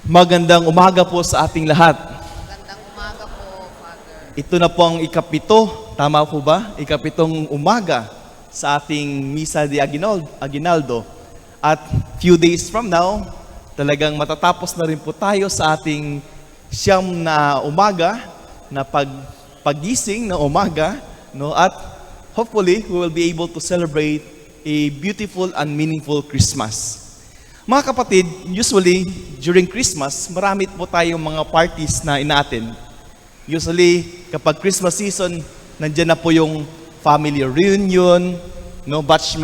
Magandang umaga po sa ating lahat. Magandang umaga po, Father. Ito na po ang ikapito, tama po ba? Ikapitong umaga sa ating Misa de Aguinaldo. At few days from now, talagang matatapos na rin po tayo sa ating siyam na umaga, na paggising na umaga, no? At hopefully, we will be able to celebrate a beautiful and meaningful Christmas. Mga kapatid, usually during Christmas, marami po tayong mga parties na ina-attend. Usually, kapag Christmas season, nandiyan na po yung family reunion, no, batch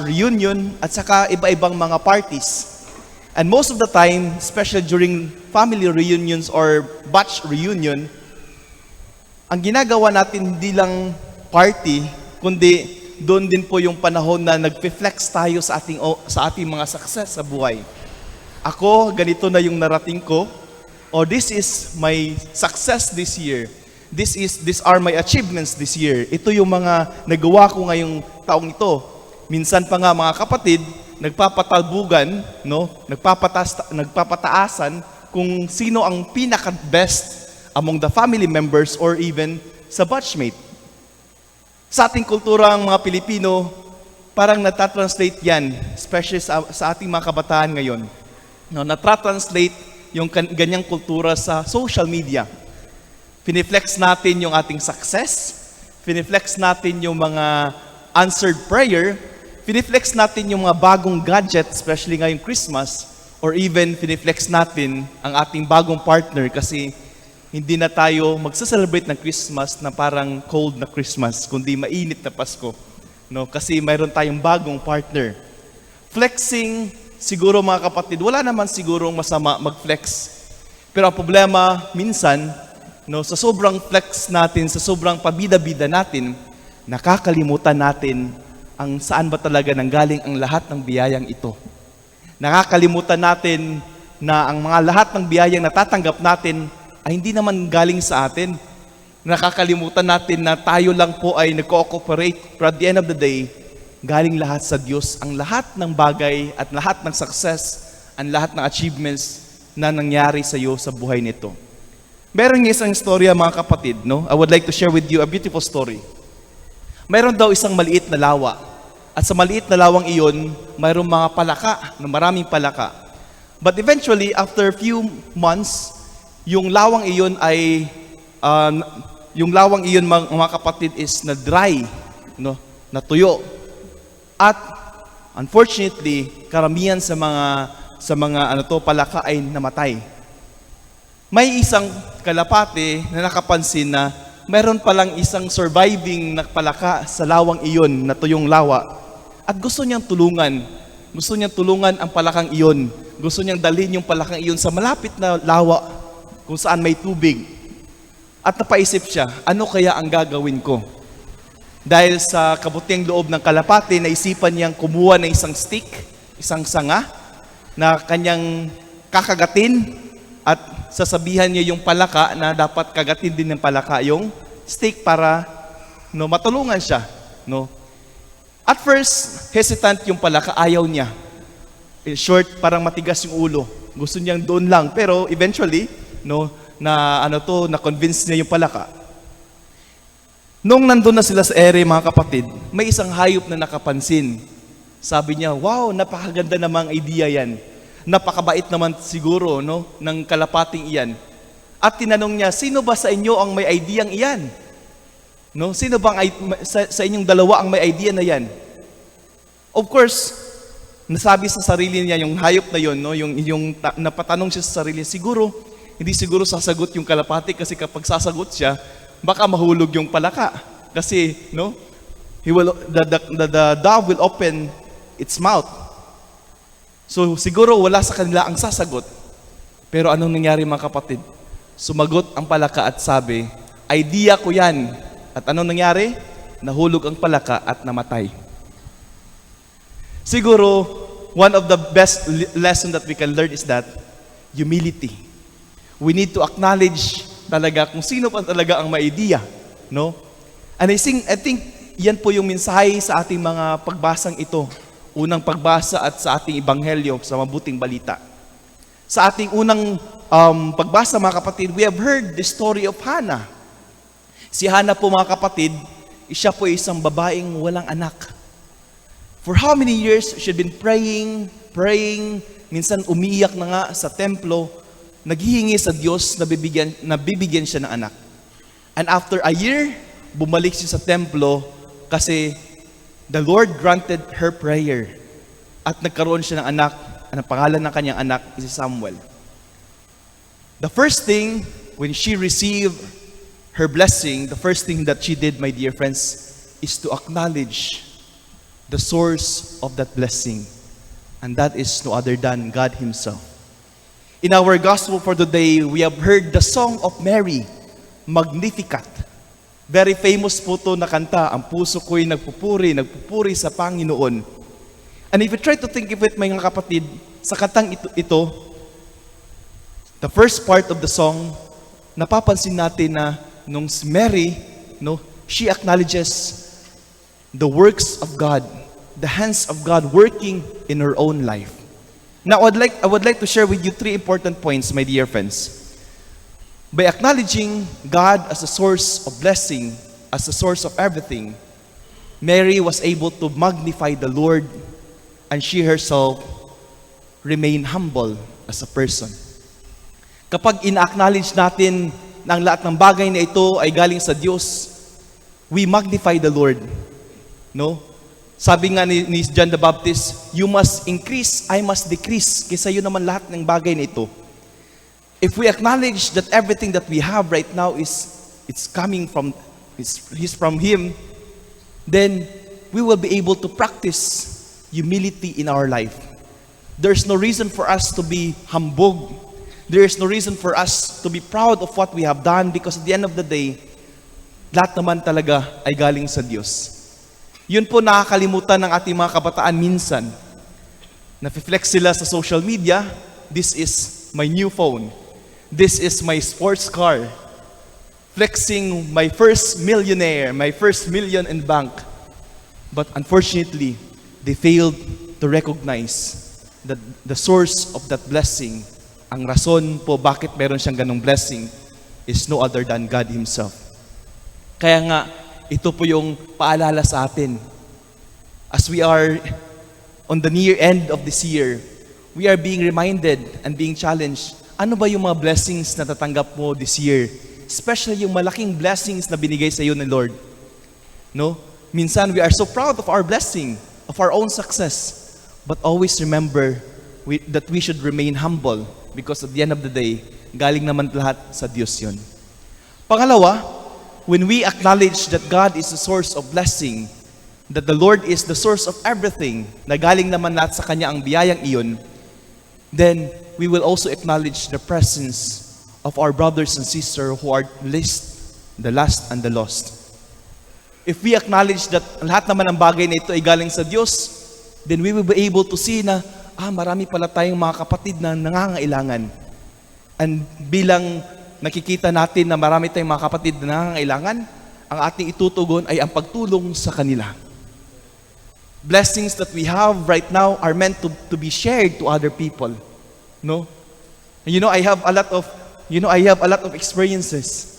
reunion, at saka iba-ibang mga parties. And most of the time, especially during family reunions or batch reunion, ang ginagawa natin hindi lang party, kundi doon din po yung panahon na nagpe-flex tayo sa ating mga success sa buhay. Ako, ganito na yung narating ko, or this is my success this year. These are my achievements this year. Ito yung mga nagawa ko ngayong taong ito. Minsan pa nga mga kapatid, nagpapatalbugan, no? Nagpapataasan kung sino ang pinaka-best among the family members or even sa batchmate. Sa ating kulturang mga Pilipino, parang natatranslate yan, especially sa ating mga kabataan ngayon. No, natatranslate yung ganyang kultura sa social media. Piniflex natin yung ating success, piniflex natin yung mga answered prayer, piniflex natin yung mga bagong gadget, especially ngayong Christmas, or even piniflex natin ang ating bagong partner kasi hindi na tayo magsa-celebrate ng Christmas na parang cold na Christmas, kundi mainit na Pasko. No? Kasi mayroon tayong bagong partner. Flexing, siguro mga kapatid, wala naman sigurong masama mag-flex. Pero ang problema, minsan, no, sa sobrang flex natin, sa sobrang pabida-bida natin, nakakalimutan natin ang saan ba talaga nanggaling ang lahat ng biyayang ito. Nakakalimutan natin na ang mga lahat ng biyayang natatanggap natin ay hindi naman galing sa atin. Nakakalimutan natin na tayo lang po ay nag-cooperate. Pero at the end of the day, galing lahat sa Diyos ang lahat ng bagay at lahat ng success, ang lahat ng achievements na nangyari sa iyo sa buhay nito. Meron isang istorya mga kapatid, no? I would like to share with you a beautiful story. Meron daw isang maliit na lawa. At sa maliit na lawang iyon, mayroong mga palaka, maraming palaka. But eventually, after a few months, yung lawang iyon ay mga kapatid is na dry, no, natuyo. At unfortunately, karamihan sa mga palaka ay namatay. May isang kalapate na nakapansin na meron palang isang surviving na palaka sa lawang iyon, natuyong lawa. At gusto niyang tulungan. Gusto niyang tulungan ang palakang iyon. Gusto niyang dalhin yung palakang iyon sa malapit na lawa kung saan may tubig. At napaisip siya, ano kaya ang gagawin ko? Dahil sa kabutiang loob ng kalapate, naisipan niyang kumuha ng isang stick, isang sanga, na kanyang kakagatin at sasabihan niya yung palaka na dapat kagatin din ng palaka yung stick para matulungan siya. No? At first, hesitant yung palaka, ayaw niya. In short, parang matigas yung ulo. Gusto niyang doon lang. Pero eventually, na-convince niya yung palaka. Nung nandun na sila sa ere, mga kapatid, may isang hayop na nakapansin. Sabi niya, wow, napakaganda namang idea yan. Napakabait naman siguro, no, ng kalapating iyan. At tinanong niya, sino ba sa inyo ang may ideyang iyan? No, sino bang sa inyong dalawa ang may idea na yan? Of course, nasabi sa sarili niya yung hayop na yon, no, yung napatanong siya sa sarili, hindi siguro sasagot yung kalapati kasi kapag sasagot siya, baka mahulog yung palaka. Kasi, no, the dove will open its mouth. So, siguro wala sa kanila ang sasagot. Pero anong nangyari mga kapatid? Sumagot ang palaka at sabi, idea ko yan. At anong nangyari? Nahulog ang palaka at namatay. Siguro, one of the best lesson that we can learn is that humility. We need to acknowledge talaga kung sino pa talaga ang may idea, no? And I think yan po yung mensahe sa ating mga pagbasang ito. Unang pagbasa at sa ating ebanghelyo sa mabuting balita. Sa ating unang pagbasa mga kapatid, we have heard the story of Hannah. Si Hannah po mga kapatid, siya po isang babaeng walang anak. For how many years she had been praying, minsan umiiyak na nga sa templo, naghihingi sa Diyos na bibigyan siya ng anak. And after a year, bumalik siya sa templo kasi the Lord granted her prayer. At nagkaroon siya ng anak, ang pangalan ng kanyang anak is Samuel. The first thing, when she received her blessing, the first thing that she did, my dear friends, is to acknowledge the source of that blessing. And that is no other than God Himself. In our gospel for today, we have heard the song of Mary, Magnificat. Very famous po to na kanta, ang puso ko'y nagpupuri sa Panginoon. And if you try to think of it, mga kapatid, sa kantang ito, the first part of the song, napapansin natin na nung si Mary, she acknowledges the works of God, the hands of God working in her own life. Now, I would like to share with you 3 important points, my dear friends. By acknowledging God as a source of blessing, as a source of everything, Mary was able to magnify the Lord, and she herself remained humble as a person. Kapag ina-acknowledge natin na ang lahat ng bagay na ito ay galing sa Diyos, we magnify the Lord. Sabi nga ni John the Baptist, you must increase, I must decrease. Kaysa yun naman lahat ng bagay na ito. If we acknowledge that everything that we have right now it's coming from, it's from Him, then we will be able to practice humility in our life. There's no reason for us to be humbug. There is no reason for us to be proud of what we have done, because at the end of the day, lahat naman talaga ay galing sa Diyos. Yun po nakakalimutan ng ating mga kabataan minsan. Nafe-flex sila sa social media, this is my new phone. This is my sports car. Flexing my first millionaire, my first million in bank. But unfortunately, they failed to recognize that the source of that blessing, ang rason po bakit meron siyang ganong blessing, is no other than God Himself. Kaya nga, ito po yung paalala sa atin. As we are on the near end of this year, we are being reminded and being challenged, ano ba yung mga blessings na tatanggap mo this year? Especially yung malaking blessings na binigay sa iyo ng Lord. Minsan, we are so proud of our blessing, of our own success. But always remember that we should remain humble, because at the end of the day, galing naman lahat sa Diyos yun. Pangalawa, when we acknowledge that God is the source of blessing, that the Lord is the source of everything, na galing naman lahat sa Kanya ang biyayang iyon, then we will also acknowledge the presence of our brothers and sisters who are the last and the lost. If we acknowledge that lahat naman ng bagay na ito ay galing sa Diyos, then we will be able to see na, marami pala tayong mga kapatid na nangangailangan. And bilang nakikita natin na marami tayong mga kapatid na nangangailangan, ang ating itutugon ay ang pagtulong sa kanila. Blessings that we have right now are meant to be shared to other people. And I have a lot of experiences.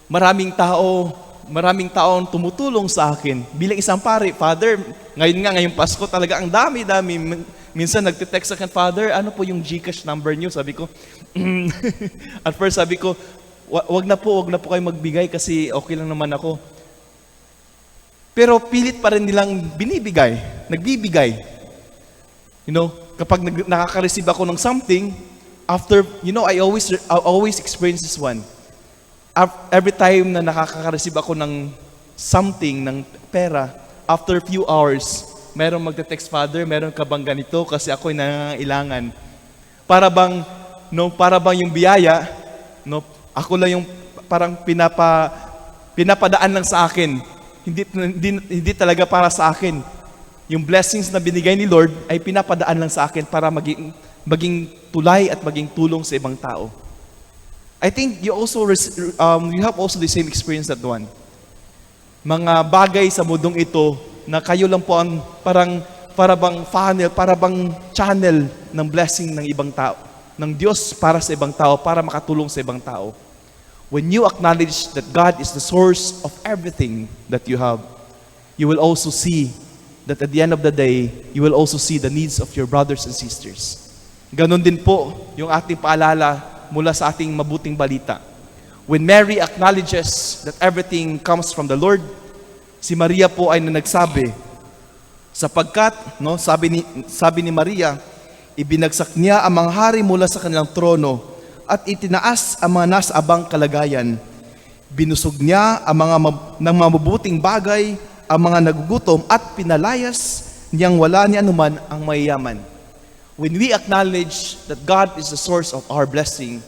Maraming taong tumutulong sa akin. Bilang isang pare, Father, ngayong Pasko talaga ang dami-dami. Minsan nagte-text sa akin, Father, ano po yung GCash number niyo? Sabi ko, at first sabi ko, wag na po kayo magbigay kasi okay lang naman ako. Pero pilit pa rin nilang nagbibigay. Kapag nakaka-receive ako ng something, after, I always experience this one. Every time na nakaka-receive ako ng something, ng pera, after a few hours, merong magte-text, Father, meron ka bang ganito kasi ako'y nangangailangan. Para bang yung biyaya, ako lang yung parang pinapadaan lang sa akin. Hindi talaga para sa akin. Yung blessings na binigay ni Lord ay pinapadaan lang sa akin para maging tulay at maging tulong sa ibang tao. I think you have also the same experience that one. Mga bagay sa mundong ito na kayo lang po ang parang para bang funnel, para bang channel ng blessing ng ibang tao, ng Diyos para sa ibang tao, para makatulong sa ibang tao. When you acknowledge that God is the source of everything that you have, you will also see that at the end of the day, you will also see the needs of your brothers and sisters. Ganon din po yung ating paalala mula sa ating mabuting balita. When Mary acknowledges that everything comes from the Lord, si Maria po ay nagsabi, sapagkat, sabi ni Maria, ibinagsak niya ang mga hari mula sa kanilang trono at itinaas ang mga nasa abang kalagayan. Binusog niya ang ng mabubuting bagay, ang mga nagugutom at pinalayas niyang wala ni anuman ang mayayaman. When we acknowledge that God is the source of our blessing,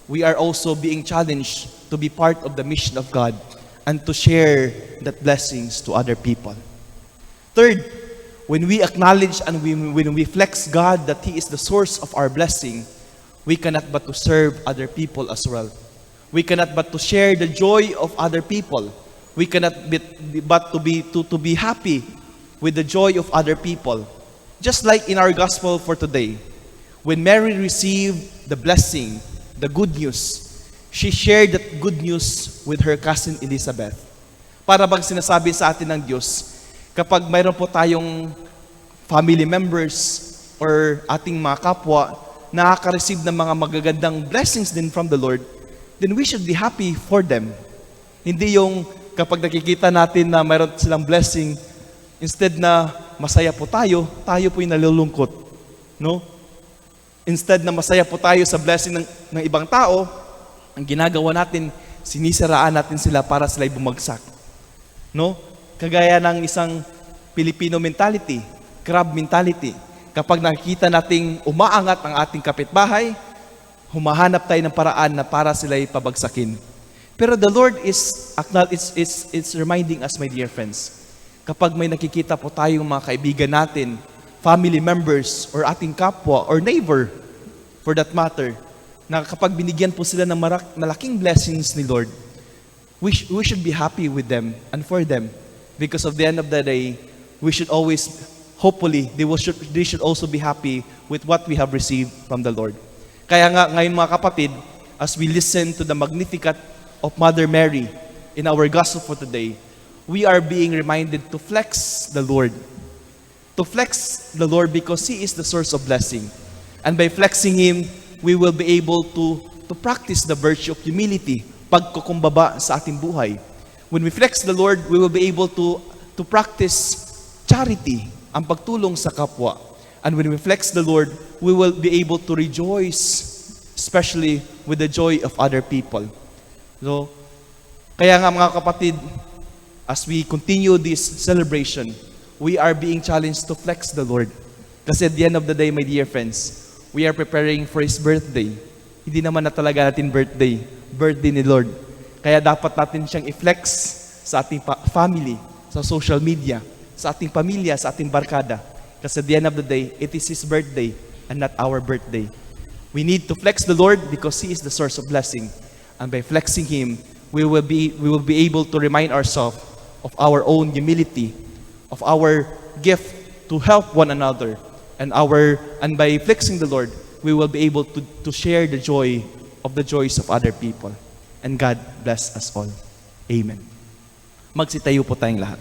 we are also being challenged to be part of the mission of God and to share that blessings to other people. Third, when we acknowledge and when we flex God that He is the source of our blessing, we cannot but to serve other people as well. We cannot but to share the joy of other people. We cannot but to be happy with the joy of other people. Just like in our gospel for today, when Mary received the blessing, the good news, she shared that good news with her cousin Elizabeth. Para bang sinasabi sa atin ng Diyos, kapag mayroon po tayong family members or ating mga kapwa nakaka-receive ng mga magagandang blessings din from the Lord, then we should be happy for them. Hindi yung kapag nakikita natin na mayroon silang blessing, instead na masaya po tayo po yung nalulungkot. No? Instead na masaya po tayo sa blessing ng ibang tao, ang ginagawa natin, sinisiraan natin sila para sila'y bumagsak. No? Kagaya ng isang Filipino mentality, crab mentality. Kapag nakikita nating umaangat ang ating kapitbahay, humahanap tayo ng paraan na para sila'y pabagsakin. Pero the Lord is reminding us, my dear friends, kapag may nakikita po tayong mga kaibigan natin, family members, or ating kapwa, or neighbor, for that matter, na kapag binigyan po sila ng malaking blessings ni Lord, we should be happy with them and for them. Because of the end of the day, we should always, hopefully, they should also be happy with what we have received from the Lord. Kaya nga, ngayon mga kapatid, as we listen to the Magnificat of Mother Mary in our gospel for today, we are being reminded to flex the Lord. To flex the Lord because He is the source of blessing. And by flexing Him, we will be able to practice the virtue of humility, pagkukumbaba sa ating buhay. When we flex the Lord, we will be able to practice charity, ang pagtulong sa kapwa. And when we flex the Lord, we will be able to rejoice, especially with the joy of other people. So, kaya nga mga kapatid, as we continue this celebration, we are being challenged to flex the Lord. Kasi at the end of the day, my dear friends, we are preparing for His birthday. Hindi naman na talaga natin birthday ni Lord. Kaya dapat natin siyang i-flex sa ating family, sa social media, sa ating pamilya, sa ating barkada. Kasi at the end of the day, it is His birthday and not our birthday. We need to flex the Lord because He is the source of blessing. And by flexing Him, we will be able to remind ourselves of our own humility, of our gift to help one another, and by flexing the Lord, we will be able to share the joys of other people. And God bless us all. Amen. Magsitayo po tayong lahat.